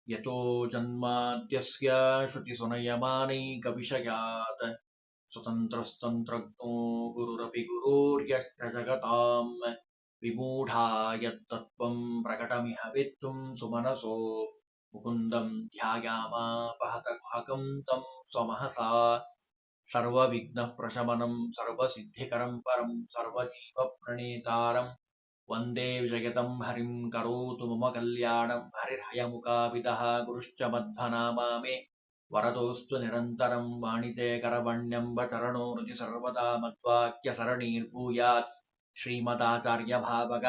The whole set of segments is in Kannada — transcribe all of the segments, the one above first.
ಯತೋ ಜನ್ಮಾದ್ಯಸ್ಯ ಶ್ರುತಿಸುನಯಮಾನೈಕವಿಷಯಾತ್ ಸ್ವತಂತ್ರಸ್ತಂತ್ರಜ್ಞೋ ಗುರುರಪಿ ಗುರೋರ್ಯಶ್ಚ ಜಗತಾಂ ವಿಮೂಢಾ ಯತ್ತತ್ವಂ ಪ್ರಕಟಮಿಹ ವೇತ್ತುಂ ಸುಮನಸೋ ಮುಕುಂದಂ ಧ್ಯಾಯಾಮಾಪಹತ ಗುಹಕಂ तं ಸ್ವಮಹಸಾ ಸರ್ವವಿಘ್ನಃ ಪ್ರಶಮನಂ ಸರ್ವಸಿದ್ಧಿಕರಂ ಪರಂ ಸರ್ವಜೀವಪ್ರಣೇತಾರಂ ವಂದೇ ವಿಜಯತಂ ಹರಿಂ ಕರೋತು ಮಮ ಕಲ್ಯಾಣಂ ಹರಿರ್ಹಯಮುಖಾವಿದಃ ಗುರುಶ್ಚ ಮಧ್ವನಾಮಾ ಮೇ ವರದೋಸ್ತು ನಿರಂತರಂ ವಾಣಿತೆ ಕರವಣ್ಯಂಬ ಚರಣೋ ಹೃದಿ ಸರ್ವದಾ ಮಧ್ವಾಕ್ಯ ಸರಣೀರ್ಭೂಯಾತ್ ಶ್ರೀಮದಾಚಾರ್ಯ ಭಾವಗ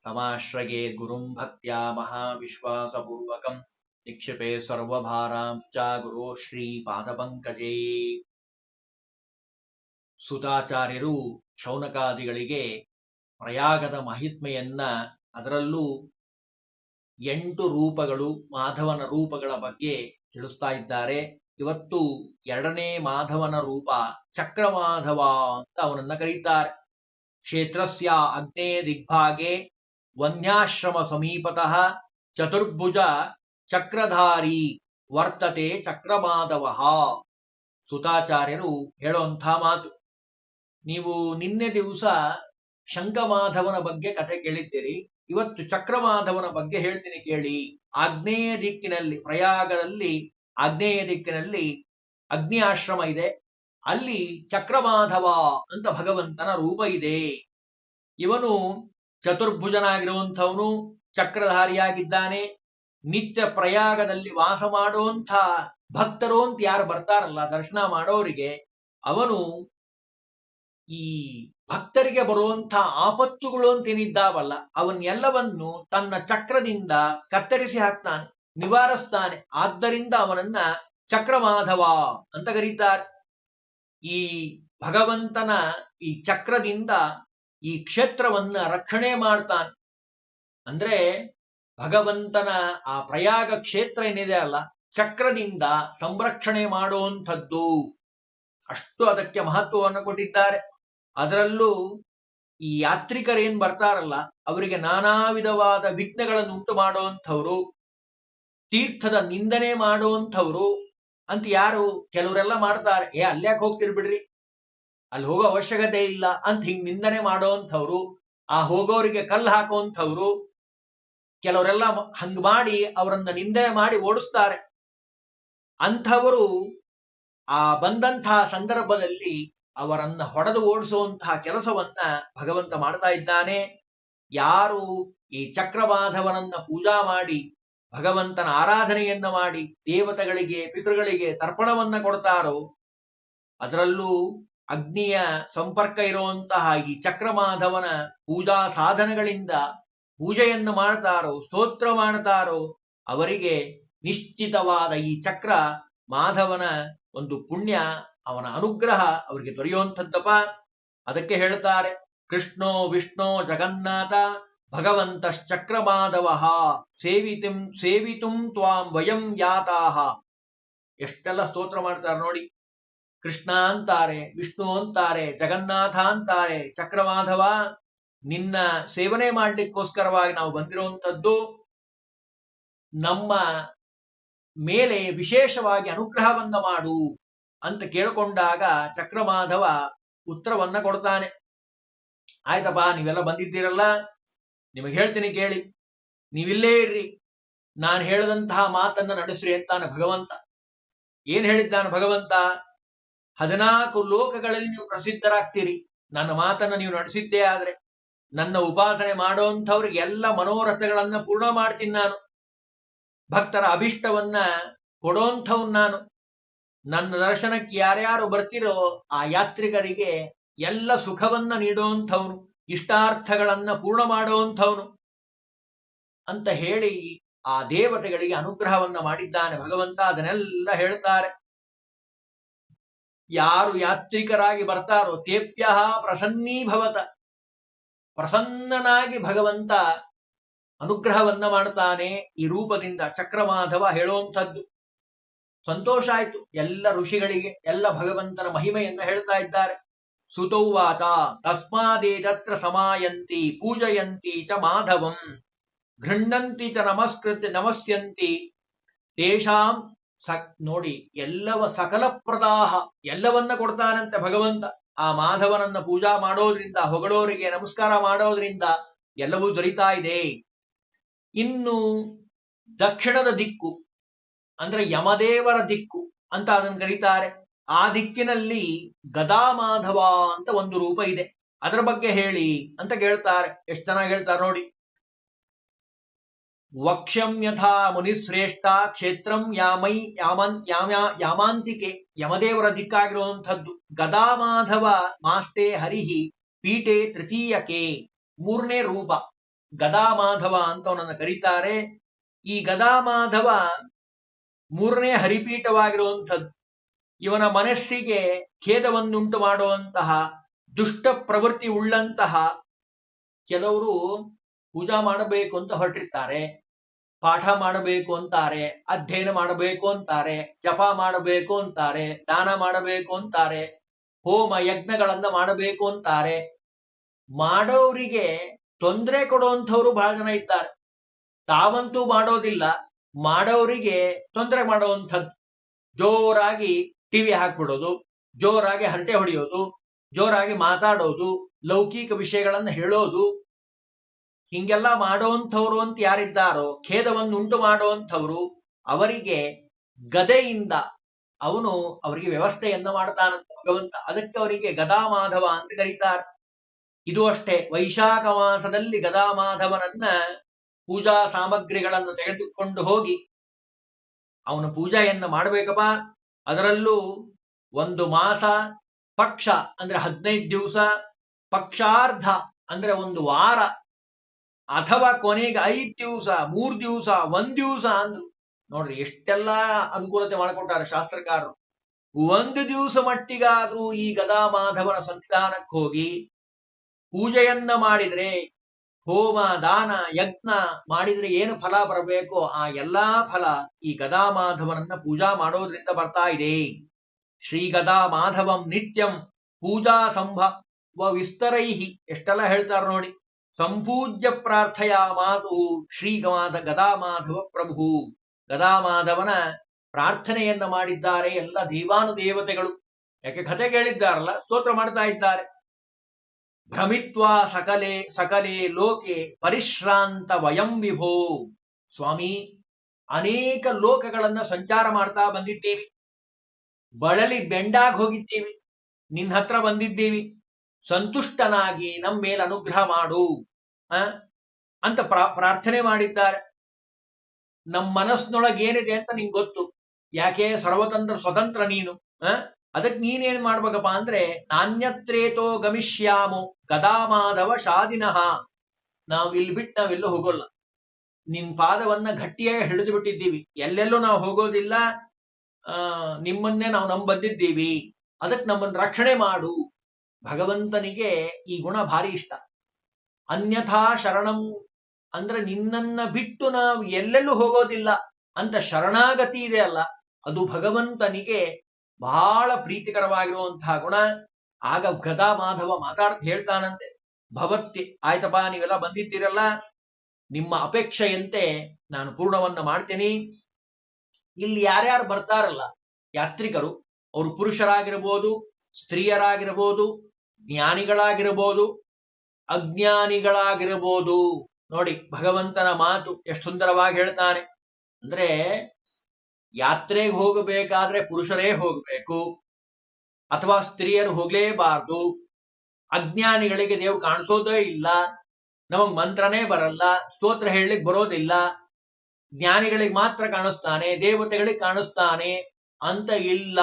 ಸಮಾಶ್ರಯೇ ಗುರುಂ ಭಕ್ತ್ಯಾ ಮಹಾವಿಶ್ವಾಸಪೂರ್ವಕಂ ನಿಕ್ಷಿಪೇ ಸರ್ವಭಾರಾಂಶ್ಚ ಗುರೋ ಶ್ರೀ ಪಾದಪಂಕಜೇ. ಸುತಾಚಾರ್ಯರು ಶೌನಕಾದಿಗಳಿಗೆ ಪ್ರಯಾಗದ ಮಹಿತ್ಮೆಯನ್ನ, ಅದರಲ್ಲೂ 8 ರೂಪಗಳು ಮಾಧವನ ರೂಪಗಳ ಬಗ್ಗೆ ತಿಳಿಸ್ತಾ ಇದ್ದಾರೆ. ಇವತ್ತು 2ನೇ ಮಾಧವನ ರೂಪ ಚಕ್ರಮಾಧವ ಅಂತ ಅವನನ್ನ ಕರೀತಾರೆ. ಕ್ಷೇತ್ರಸ್ಯ ಅಗ್ನೇ ದಿಗ್ಭಾಗೆ ವನ್ಯಾಶ್ರಮ ಸಮೀಪತಃ ಚತುರ್ಭುಜ ಚಕ್ರಧಾರಿ ವರ್ತತೆ ಚಕ್ರಮಾಧವ. ಸುತಾಚಾರ್ಯರು ಹೇಳುವಂಥ ಮಾತು. ನೀವು ನಿನ್ನೆ ದಿವಸ ಶಂಕಮಾಧವನ ಬಗ್ಗೆ ಕಥೆ ಕೇಳಿದ್ದೀರಿ. ಇವತ್ತು ಚಕ್ರಮಾಧವನ ಬಗ್ಗೆ ಹೇಳ್ತೀನಿ ಕೇಳಿ. ಆಗ್ನೇಯ ದಿಕ್ಕಿನಲ್ಲಿ, ಪ್ರಯಾಗದಲ್ಲಿ ಆಗ್ನೇಯ ದಿಕ್ಕಿನಲ್ಲಿ ಅಗ್ನಿ ಆಶ್ರಮ ಇದೆ. ಅಲ್ಲಿ ಚಕ್ರಮಾಧವ ಅಂತ ಭಗವಂತನ ರೂಪ ಇದೆ. ಇವನು ಚತುರ್ಭುಜನಾಗಿರುವಂಥವನು, ಚಕ್ರಧಾರಿಯಾಗಿದ್ದಾನೆ. ನಿತ್ಯ ಪ್ರಯಾಗದಲ್ಲಿ ವಾಸ ಮಾಡುವಂಥ ಭಕ್ತರು ಅಂತ ಯಾರು ಬರ್ತಾರಲ್ಲ ದರ್ಶನ ಮಾಡೋರಿಗೆ, ಅವನು ಈ ಭಕ್ತರಿಗೆ ಬರುವಂಥ ಆಪತ್ತುಗಳು ಅಂತೇನಿದ್ದಾವಲ್ಲ ಅವನ್ನೆಲ್ಲವನ್ನು ತನ್ನ ಚಕ್ರದಿಂದ ಕತ್ತರಿಸಿ ಹಾಕ್ತಾನೆ, ನಿವಾರಿಸ್ತಾನೆ. ಆದ್ದರಿಂದ ಅವನನ್ನ ಚಕ್ರಮಾಧವ ಅಂತ ಕರೀತಾರೆ. ಈ ಭಗವಂತನ ಈ ಚಕ್ರದಿಂದ ಈ ಕ್ಷೇತ್ರವನ್ನ ರಕ್ಷಣೆ ಮಾಡ್ತಾನೆ. ಅಂದ್ರೆ ಭಗವಂತನ ಆ ಪ್ರಯಾಗ ಕ್ಷೇತ್ರ ಏನಿದೆ ಅಲ್ಲ, ಚಕ್ರದಿಂದ ಸಂರಕ್ಷಣೆ ಮಾಡುವಂಥದ್ದು. ಅಷ್ಟು ಅದಕ್ಕೆ ಮಹತ್ವವನ್ನು ಕೊಟ್ಟಿದ್ದಾರೆ. ಅದರಲ್ಲೂ ಈ ಯಾತ್ರಿಕರೇನ್ ಬರ್ತಾರಲ್ಲ ಅವರಿಗೆ ನಾನಾ ವಿಧವಾದ ವಿಘ್ನಗಳನ್ನು ಉಂಟು ಮಾಡುವಂಥವ್ರು, ತೀರ್ಥದ ನಿಂದನೆ ಮಾಡುವಂಥವ್ರು ಅಂತ ಯಾರು ಕೆಲವರೆಲ್ಲ ಮಾಡ್ತಾರೆ. ಅಲ್ಯಾಕೆ ಹೋಗ್ತಿರ್ ಬಿಡ್ರಿ, ಅಲ್ಲಿ ಹೋಗೋ ಅವಶ್ಯಕತೆ ಇಲ್ಲ ಅಂತ ಹಿಂಗ್ ನಿಂದನೆ ಮಾಡುವಂಥವ್ರು, ಆ ಹೋಗೋರಿಗೆ ಕಲ್ಲು ಹಾಕುವಂಥವ್ರು, ಕೆಲವರೆಲ್ಲ ಹಂಗ್ ಮಾಡಿ ಅವರನ್ನ ನಿಂದನೆ ಮಾಡಿ ಓಡಿಸ್ತಾರೆ. ಅಂಥವರು ಆ ಬಂದಂತಹ ಸಂದರ್ಭದಲ್ಲಿ ಅವರನ್ನ ಹೊಡೆದು ಓಡಿಸುವಂತಹ ಕೆಲಸವನ್ನ ಭಗವಂತ ಮಾಡ್ತಾ ಇದ್ದಾನೆ. ಯಾರು ಈ ಚಕ್ರಮಾಧವನನ್ನ ಪೂಜಾ ಮಾಡಿ ಭಗವಂತನ ಆರಾಧನೆಯನ್ನ ಮಾಡಿ ದೇವತೆಗಳಿಗೆ ಪಿತೃಗಳಿಗೆ ತರ್ಪಣವನ್ನ ಕೊಡ್ತಾರೋ, ಅದರಲ್ಲೂ ಅಗ್ನಿಯ ಸಂಪರ್ಕ ಇರುವಂತಹ ಈ ಚಕ್ರಮಾಧವನ ಪೂಜಾ ಸಾಧನಗಳಿಂದ ಪೂಜೆಯನ್ನು ಮಾಡ್ತಾರೋ, ಸ್ತೋತ್ರ ಮಾಡ್ತಾರೋ, ಅವರಿಗೆ ನಿಶ್ಚಿತವಾದ ಈ ಚಕ್ರ ಮಾಧವನ ಒಂದು ಪುಣ್ಯ, ಅವನ ಅನುಗ್ರಹ ಅವರಿಗೆ ದೊರೆಯುವಂಥದ್ದಪ್ಪ. ಅದಕ್ಕೆ ಹೇಳ್ತಾರೆ, ಕೃಷ್ಣೋ ವಿಷ್ಣು ಜಗನ್ನಾಥ ಭಗವಂತಶ್ಚಕ್ರಮಾಧವ ಸೇವಿತುಂ ತ್ವಾಂ ವಯಂ ಯಾತಾಹ. ಎಷ್ಟೆಲ್ಲ ಸ್ತೋತ್ರ ಮಾಡ್ತಾರೆ ನೋಡಿ. ಕೃಷ್ಣ ಅಂತಾರೆ, ವಿಷ್ಣು ಅಂತಾರೆ, ಜಗನ್ನಾಥ ಅಂತಾರೆ, ಚಕ್ರಮಾಧವ ನಿನ್ನ ಸೇವನೆ ಮಾಡ್ಲಿಕ್ಕೋಸ್ಕರವಾಗಿ ನಾವು ಬಂದಿರುವಂಥದ್ದು. ನಮ್ಮ ಮೇಲೆ ವಿಶೇಷವಾಗಿ ಅನುಗ್ರಹವನ್ನ ಮಾಡು ಅಂತ ಕೇಳಿಕೊಂಡಾಗ ಚಕ್ರಮಾಧವ ಉತ್ತರವನ್ನ ಕೊಡ್ತಾನೆ. ಆಯ್ತಪ್ಪ, ನೀವೆಲ್ಲ ಬಂದಿದ್ದೀರಲ್ಲ, ನಿಮಗೆ ಹೇಳ್ತೀನಿ ಕೇಳಿ, ನೀವಿಲ್ಲೇ ಇರ್ರಿ, ನಾನು ಹೇಳಿದಂತಹ ಮಾತನ್ನ ನಡೆಸ್ರಿ ಅಂತಾನೆ ಭಗವಂತ. ಏನ್ ಹೇಳಿದ್ದಾನೆ ಭಗವಂತ? 14 ಲೋಕಗಳಲ್ಲಿ ನೀವು ಪ್ರಸಿದ್ಧರಾಗ್ತೀರಿ, ನನ್ನ ಮಾತನ್ನ ನೀವು ನಡೆಸಿದ್ದೇ ಆದ್ರೆ. ನನ್ನ ಉಪಾಸನೆ ಮಾಡೋಂಥವ್ರಿಗೆ ಎಲ್ಲ ಮನೋರಥಗಳನ್ನ ಪೂರ್ಣ ಮಾಡ್ತೀನಿ ನಾನು. ಭಕ್ತರ ಅಭಿಷ್ಟವನ್ನ ಕೊಡೋಂಥವ್ನು ನಾನು. ನನ್ನ ದರ್ಶನಕ್ಕೆ ಯಾರ್ಯಾರು ಬರ್ತಿರೋ ಆ ಯಾತ್ರಿಕರಿಗೆ ಎಲ್ಲ ಸುಖವನ್ನ ನೀಡುವಂಥವನು, ಇಷ್ಟಾರ್ಥಗಳನ್ನ ಪೂರ್ಣ ಮಾಡುವಂಥವನು ಅಂತ ಹೇಳಿ ಆ ದೇವತೆಗಳಿಗೆ ಅನುಗ್ರಹವನ್ನ ಮಾಡಿದ್ದಾನೆ ಭಗವಂತ. ಅದನ್ನೆಲ್ಲ ಹೇಳ್ತಾರೆ. ಯಾರು ಯಾತ್ರಿಕರಾಗಿ ಬರ್ತಾರೋ ತೇಪ್ಯ ಪ್ರಸನ್ನೀಭವತ, ಪ್ರಸನ್ನನಾಗಿ ಭಗವಂತ ಅನುಗ್ರಹವನ್ನ ಮಾಡ್ತಾನೆ ಈ ರೂಪದಿಂದ. ಚಕ್ರಮಾಧವ ಹೇಳುವಂಥದ್ದು ಸಂತೋಷ ಆಯ್ತು ಎಲ್ಲ ಋಷಿಗಳಿಗೆ. ಎಲ್ಲ ಭಗವಂತನ ಮಹಿಮೆಯನ್ನ ಹೇಳ್ತಾ ಇದ್ದಾರೆ. ಸುತೌವಾಚ ತಸ್ಮಾದೇತತ್ರ ಸಮಾಯಂತಿ ಪೂಜಯಂತಿ ಚ ಮಾಧವಂ ಗೃಹ್ಣಂತಿ ಚ ನಮಸ್ಯಂತಿ ತೇಷಾಂ ನೋಡಿ, ಎಲ್ಲವ ಸಕಲ ಪ್ರದಾಹ, ಎಲ್ಲವನ್ನ ಕೊಡ್ತಾನಂತೆ ಭಗವಂತ. ಆ ಮಾಧವನನ್ನ ಪೂಜಾ ಮಾಡೋದ್ರಿಂದ, ಹೊಗಳೋರಿಗೆ ನಮಸ್ಕಾರ ಮಾಡೋದ್ರಿಂದ ಎಲ್ಲವೂ ದೊರೀತಾ ಇದೆ. ಇನ್ನು ದಕ್ಷಿಣದ ದಿಕ್ಕು ಅಂದ್ರೆ ಯಮದೇವರ ದಿಕ್ಕು ಅಂತ ಅದನ್ನು ಕರೀತಾರೆ. ಆ ದಿಕ್ಕಿನಲ್ಲಿ ಗದಾಮಾಧವ ಅಂತ ಒಂದು ರೂಪ ಇದೆ, ಅದರ ಬಗ್ಗೆ ಹೇಳಿ ಅಂತ ಕೇಳ್ತಾರೆ. ಎಷ್ಟು ಚೆನ್ನಾಗಿ ಹೇಳ್ತಾರೆ ನೋಡಿ. ವಕ್ಷ್ಯಂ ಯಥಾ ಮುನಿಶ್ರೇಷ್ಠ ಕ್ಷೇತ್ರಂ ಯಾಮೈ ಯಾಮಾಂತಿಕೆ, ಯಮದೇವರ ದಿಕ್ಕಾಗಿರುವಂಥದ್ದು. ಗದಾಮಾಧವ ಮಾಸ್ತೆ ಹರಿಹಿ ಪೀಠೆ ತೃತೀಯಕೆ, ಮೂರನೇ ರೂಪ ಗದಾಮಾಧವ ಅಂತ ಅವನನ್ನು ಕರೀತಾರೆ. ಈ ಗದಾಮಾಧವ ಮೂರನೇ ಹರಿಪೀಠವಾಗಿರುವಂಥದ್ದು. ಇವನ ಮನಸ್ಸಿಗೆ ಖೇದವನ್ನುಂಟು ಮಾಡುವಂತಹ ದುಷ್ಟ ಪ್ರವೃತ್ತಿ ಉಳ್ಳಂತಹ ಕೆಲವರು ಪೂಜಾ ಮಾಡಬೇಕು ಅಂತ ಹೊರಟಿರ್ತಾರೆ, ಪಾಠ ಮಾಡಬೇಕು ಅಂತಾರೆ, ಅಧ್ಯಯನ ಮಾಡಬೇಕು ಅಂತಾರೆ, ಜಪ ಮಾಡಬೇಕು ಅಂತಾರೆ, ದಾನ ಮಾಡಬೇಕು ಅಂತಾರೆ, ಹೋಮ ಯಜ್ಞಗಳನ್ನ ಮಾಡಬೇಕು ಅಂತಾರೆ. ಮಾಡೋರಿಗೆ ತೊಂದರೆ ಕೊಡುವಂಥವ್ರು ಬಹಳ ಜನ ಇದ್ದಾರೆ. ತಾವಂತೂ ಮಾಡೋದಿಲ್ಲ, ಮಾಡೋರಿಗೆ ತೊಂದರೆ ಮಾಡುವಂಥದ್ದು. ಜೋರಾಗಿ ಟಿವಿ ಹಾಕ್ಬಿಡೋದು, ಜೋರಾಗಿ ಹರಟೆ ಹೊಡೆಯೋದು, ಜೋರಾಗಿ ಮಾತಾಡೋದು, ಲೌಕಿಕ ವಿಷಯಗಳನ್ನು ಹೇಳೋದು, ಹಿಂಗೆಲ್ಲ ಮಾಡೋಂಥವ್ರು ಅಂತ ಯಾರಿದ್ದಾರೋ, ಖೇದವನ್ನು ಉಂಟು ಮಾಡುವಂಥವ್ರು, ಅವರಿಗೆ ಗದೆಯಿಂದ ಅವನು ಅವರಿಗೆ ವ್ಯವಸ್ಥೆಯನ್ನ ಮಾಡ್ತಾನಂತ ಭಗವಂತ. ಅದಕ್ಕೆ ಅವರಿಗೆ ಗದಾಮಾಧವ ಅಂತ ಕರೀತಾರೆ. ಇದು ಅಷ್ಟೇ, ವೈಶಾಖ ಮಾಸದಲ್ಲಿ ಗದಾಮಾಧವನನ್ನ ಪೂಜಾ ಸಾಮಗ್ರಿಗಳನ್ನು ತೆಗೆದುಕೊಂಡು ಹೋಗಿ ಅವನ ಪೂಜೆಯನ್ನ ಮಾಡಬೇಕಪ್ಪ. ಅದರಲ್ಲೂ ಒಂದು ಮಾಸ, ಪಕ್ಷ ಅಂದ್ರೆ 15 ದಿವಸ, ಪಕ್ಷಾರ್ಧ ಅಂದ್ರೆ ಒಂದು ವಾರ, ಅಥವಾ ಕೊನೆಗೆ 5 ದಿವಸ, 3 ದಿವಸ, 1 ದಿವಸ ಅಂದ್ರು. ನೋಡ್ರಿ ಎಷ್ಟೆಲ್ಲ ಅನುಕೂಲತೆ ಮಾಡಿಕೊಟ್ಟಾರೆ ಶಾಸ್ತ್ರಕಾರರು. 1 ದಿವಸ ಮಟ್ಟಿಗಾದ್ರೂ ಈ ಗದಾಮಾಧವನ ಸನ್ನಿಧಾನಕ್ಕೆ ಹೋಗಿ ಪೂಜೆಯನ್ನ ಮಾಡಿದ್ರೆ, ಹೋಮ ದಾನ ಯಜ್ಞ ಮಾಡಿದ್ರೆ ಏನು ಫಲ ಬರಬೇಕೋ ಆ ಎಲ್ಲಾ ಫಲ ಈ ಗದಾಮಾಧವನನ್ನ ಪೂಜಾ ಮಾಡೋದ್ರಿಂದ ಬರ್ತಾ ಇದೆ. ಶ್ರೀ ಗದಾಮಾಧವಂ ನಿತ್ಯಂ ಪೂಜಾ ಸಂಭವ ವಿಸ್ತರೈಹಿ, ಎಷ್ಟೆಲ್ಲ ಹೇಳ್ತಾರೆ ನೋಡಿ. ಸಂಪೂಜ್ಯ ಪ್ರಾರ್ಥೆಯ ಮಾತು ಶ್ರೀ ಗದಾಮಾಧವ ಪ್ರಭು. ಗದಾಮಾಧವನ ಪ್ರಾರ್ಥನೆಯನ್ನ ಮಾಡಿದ್ದಾರೆ ಎಲ್ಲ ದೇವಾನುದೇವತೆಗಳು. ಯಾಕೆ ಕಥೆ ಕೇಳಿದ್ದಾರಲ್ಲ, ಸ್ತೋತ್ರ ಮಾಡ್ತಾ ಇದ್ದಾರೆ. ಭ್ರಮಿತ್ವಾ ಸಕಲೆ ಲೋಕೆ ಪರಿಶ್ರಾಂತ ವಯಂ ವಿಭೋ. ಸ್ವಾಮಿ, ಅನೇಕ ಲೋಕಗಳನ್ನ ಸಂಚಾರ ಮಾಡ್ತಾ ಬಂದಿದ್ದೀವಿ, ಬಳಲಿ ಬೆಂಡಾಗಿ ಹೋಗಿದ್ದೀವಿ, ನಿನ್ನ ಹತ್ರ ಬಂದಿದ್ದೀವಿ, ಸಂತುಷ್ಟನಾಗಿ ನಮ್ಮ ಮೇಲೆ ಅನುಗ್ರಹ ಮಾಡು ಅಂತ ಪ್ರಾರ್ಥನೆ ಮಾಡಿದ್ದಾರೆ. ನಮ್ಮ ಮನಸ್ಸಿನೊಳಗೆ ಏನಿದೆ ಅಂತ ನಿಂಗೆ ಗೊತ್ತು. ಯಾಕೆ ಸ್ವತಂತ್ರ ನೀನು. ಅದಕ್ಕೆ ನೀನೇನ್ ಮಾಡ್ಬೇಕಪ್ಪ ಅಂದ್ರೆ, ನಾಣ್ಯತ್ರೇತೋ ಗಮಿಷ್ಯಾಮೋ ಗದಾಮಾಧವ ಶಾದಿನಃ. ನಾವು ಇಲ್ಲಿ ಬಿಟ್ಟು ನಾವೆಲ್ಲೂ ಹೋಗೋಲ್ಲ, ನಿನ್ ಪಾದವನ್ನ ಗಟ್ಟಿಯಾಗಿ ಹಿಡಿದು ಬಿಟ್ಟಿದ್ದೀವಿ, ಎಲ್ಲೆಲ್ಲೂ ನಾವು ಹೋಗೋದಿಲ್ಲ, ನಿಮ್ಮನ್ನೇ ನಾವು ಬಂದಿದ್ದೀವಿ, ಅದಕ್ಕೆ ನಮ್ಮನ್ನು ರಕ್ಷಣೆ ಮಾಡು. ಭಗವಂತನಿಗೆ ಈ ಗುಣ ಭಾರಿ ಇಷ್ಟ. ಅನ್ಯಥಾ ಶರಣಂ ಅಂದ್ರೆ ನಿನ್ನನ್ನ ಬಿಟ್ಟು ನಾವು ಎಲ್ಲೆಲ್ಲೂ ಹೋಗೋದಿಲ್ಲ ಅಂತ ಶರಣಾಗತಿ ಇದೆ ಅಲ್ಲ, ಅದು ಭಗವಂತನಿಗೆ ಬಹಳ ಪ್ರೀತಿಕರವಾಗಿರುವಂತಹ ಗುಣ. ಆಗ ಗದಾಮಾಧವ ಮಾತಾಡ್ತಾ ಹೇಳ್ತಾನಂತೆ, ಭವತ್ತಿ ಆಯ್ತಪ್ಪ, ನೀವೆಲ್ಲ ಬಂದಿದ್ದೀರಲ್ಲ, ನಿಮ್ಮ ಅಪೇಕ್ಷೆಯಂತೆ ನಾನು ಪೂರ್ಣವನ್ನ ಮಾಡ್ತೀನಿ. ಇಲ್ಲಿ ಯಾರ್ಯಾರು ಬರ್ತಾರಲ್ಲ ಯಾತ್ರಿಕರು, ಅವರು ಪುರುಷರಾಗಿರ್ಬೋದು, ಸ್ತ್ರೀಯರಾಗಿರ್ಬೋದು, ಜ್ಞಾನಿಗಳಾಗಿರ್ಬೋದು, ಅಜ್ಞಾನಿಗಳಾಗಿರ್ಬೋದು. ನೋಡಿ ಭಗವಂತನ ಮಾತು ಎಷ್ಟು ಸುಂದರವಾಗಿ ಹೇಳ್ತಾನೆ ಅಂದ್ರೆ, ಯಾತ್ರೆಗೆ ಹೋಗಬೇಕಾದ್ರೆ ಪುರುಷರೇ ಹೋಗಬೇಕು, ಅಥವಾ ಸ್ತ್ರೀಯರು ಹೋಗ್ಲೇಬಾರ್ದು. ಅಜ್ಞಾನಿಗಳಿಗೆ ದೇವ್ ಕಾಣಿಸೋದೇ ಇಲ್ಲ, ನಮಗ್ ಮಂತ್ರನೇ ಬರಲ್ಲ, ಸ್ತೋತ್ರ ಹೇಳಲಿಕ್ಕೆ ಬರೋದಿಲ್ಲ, ಜ್ಞಾನಿಗಳಿಗೆ ಮಾತ್ರ ಕಾಣಿಸ್ತಾನೆ, ದೇವತೆಗಳಿಗೆ ಕಾಣಿಸ್ತಾನೆ ಅಂತ ಇಲ್ಲ.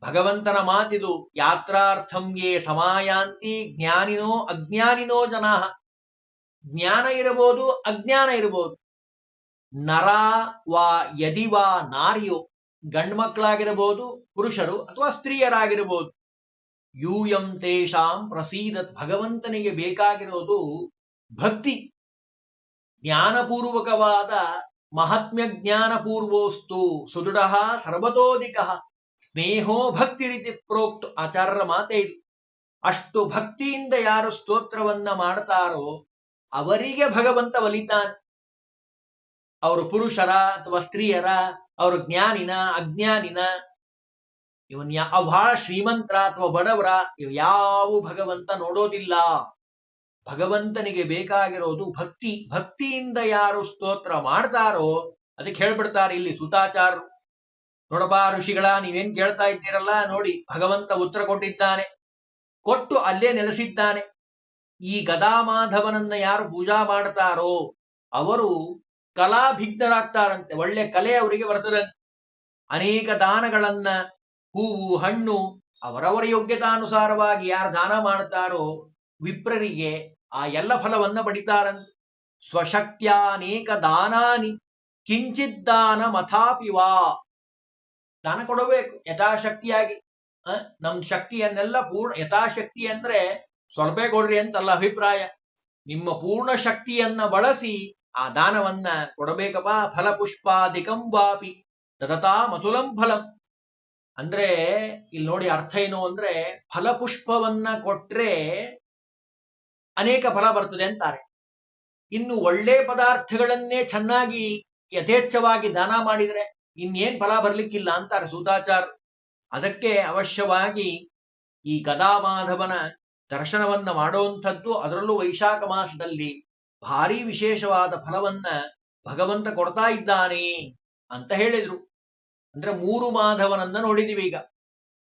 ಭಗವಂತನ ಮಾತಿದು. ಯಾತ್ರಾರ್ಥಂ ಯೇ ಸಮಾಯಾಂತಿ ಜ್ಞಾನಿನೋ ಅಜ್ಞಾನಿನೋ ಜನ. ಜ್ಞಾನ ಇರಬಹುದು, ಅಜ್ಞಾನ ಇರಬಹುದು. ನರ ವಾ ಯದಿ ವಾ ನಾರ್ಯೋ, ಗಂಡು ಮಕ್ಕಳಾಗಿರಬಹುದು, ಪುರುಷರು ಅಥವಾ ಸ್ತ್ರೀಯರಾಗಿರಬಹುದು. ಯೂಯಂ ತೇಷಾಂ ಪ್ರಸೀದತ್. ಭಗವಂತನಿಗೆ ಬೇಕಾಗಿರೋದು ಭಕ್ತಿ, ಜ್ಞಾನಪೂರ್ವಕವಾದ ಮಹಾತ್ಮ್ಯ ಜ್ಞಾನಪೂರ್ವೋಸ್ತು ಸುದೃಢ ಸರ್ವತೋಧಿಕ ಸ್ನೇಹೋ ಭಕ್ತಿ ರೀತಿ ಪ್ರೋಕ್ತ. ಆಚಾರ್ಯರ ಮಾತೇ ಇದು. ಅಷ್ಟು ಭಕ್ತಿಯಿಂದ ಯಾರು ಸ್ತೋತ್ರವನ್ನ ಮಾಡ್ತಾರೋ ಅವರಿಗೆ ಭಗವಂತ ಒಲಿತಾನೆ. ಅವರು ಪುರುಷರ ಅಥವಾ ಸ್ತ್ರೀಯರ, ಅವರು ಜ್ಞಾನಿನ ಅಜ್ಞಾನಿನ, ಇವನ್ ಬಹಳ ಶ್ರೀಮಂತರ ಅಥವಾ ಬಡವರ, ಇವ್ ಯಾವ ಭಗವಂತ ನೋಡೋದಿಲ್ಲ. ಭಗವಂತನಿಗೆ ಬೇಕಾಗಿರೋದು ಭಕ್ತಿ. ಭಕ್ತಿಯಿಂದ ಯಾರು ಸ್ತೋತ್ರ ಮಾಡ್ತಾರೋ ಅದಕ್ಕೆ ಹೇಳ್ಬಿಡ್ತಾರೆ ಇಲ್ಲಿ ಸುತಾಚಾರರು. ನೋಡಪ್ಪ ಋಷಿಗಳ, ನೀವೇನ್ ಕೇಳ್ತಾ ಇದ್ದೀರಲ್ಲ, ನೋಡಿ ಭಗವಂತ ಉತ್ತರ ಕೊಟ್ಟಿದ್ದಾನೆ, ಕೊಟ್ಟು ಅಲ್ಲೇ ನೆಲೆಸಿದ್ದಾನೆ. ಈ ಗದಾಮಾಧವನನ್ನ ಯಾರು ಪೂಜಾ ಮಾಡ್ತಾರೋ ಅವರು ಕಲಾಭಿಗ್ಧರಾಗ್ತಾರಂತೆ. ಒಳ್ಳೆ ಕಲೆ ಅವರಿಗೆ ಬರ್ತದಂತೆ. ಅನೇಕ ದಾನಗಳನ್ನ, ಹೂವು ಹಣ್ಣು ಅವರವರ ಯೋಗ್ಯತಾನುಸಾರವಾಗಿ ಯಾರು ದಾನ ಮಾಡ್ತಾರೋ ವಿಪ್ರರಿಗೆ ಆ ಎಲ್ಲ ಫಲವನ್ನ ಪಡಿತಾರಂತೆ. ಸ್ವಶಕ್ತ್ಯಾನೇಕ ದಾನಾನಿ ಕಿಂಚಿದ್ದಾನ ಮಥಾಪಿವಾ. ದಾನ ಕೊಡಬೇಕು ಯಥಾಶಕ್ತಿಯಾಗಿ. ನಮ್ ಶಕ್ತಿಯನ್ನೆಲ್ಲ ಪೂರ್ಣ, ಯಥಾಶಕ್ತಿ ಅಂದ್ರೆ ಸ್ವಲ್ಪ ಕೊಡ್ರಿ ಅಂತಲ್ಲ ಅಭಿಪ್ರಾಯ. ನಿಮ್ಮ ಪೂರ್ಣ ಶಕ್ತಿಯನ್ನ ಬಳಸಿ ಆ ದಾನವನ್ನ ಕೊಡಬೇಕಪ್ಪ. ಫಲಪುಷ್ಪಾದಿಕಂ ವಾಪಿ ತದತಾ ಮತುಲಂ ಫಲಂ. ಅಂದ್ರೆ ಇಲ್ಲಿ ನೋಡಿ ಅರ್ಥ ಏನು ಅಂದ್ರೆ, ಫಲಪುಷ್ಪವನ್ನ ಕೊಟ್ರೆ ಅನೇಕ ಫಲ ಬರ್ತದೆ ಅಂತಾರೆ. ಇನ್ನು ಒಳ್ಳೆ ಪದಾರ್ಥಗಳನ್ನೇ ಚೆನ್ನಾಗಿ ಯಥೇಚ್ಛವಾಗಿ ದಾನ ಮಾಡಿದ್ರೆ ಇನ್ನೇನ್ ಫಲ ಬರ್ಲಿಕ್ಕಿಲ್ಲ ಅಂತಾರೆ ಸೂತಾಚಾರ್. ಅದಕ್ಕೆ ಅವಶ್ಯವಾಗಿ ಈ ಗದಾಮಾಧವನ ದರ್ಶನವನ್ನ ಮಾಡುವಂಥದ್ದು, ಅದರಲ್ಲೂ ವೈಶಾಖ ಮಾಸದಲ್ಲಿ ಭಾರಿ ವಿಶೇಷವಾದ ಫಲವನ್ನ ಭಗವಂತ ಕೊಡ್ತಾ ಇದ್ದಾನೆ ಅಂತ ಹೇಳಿದ್ರು. ಅಂದ್ರೆ 3 ಮಾಧವನನ್ನ ನೋಡಿದೀವಿ ಈಗ.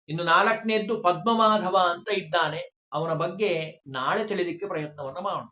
ಇನ್ನು 4ನೇದ್ದು ಪದ್ಮಮಾಧವ ಅಂತ ಇದ್ದಾನೆ. ಅವನ ಬಗ್ಗೆ ನಾಳೆ ತಿಳಿಲಿಕ್ಕೆ ಪ್ರಯತ್ನವನ್ನ ಮಾಡೋಣ.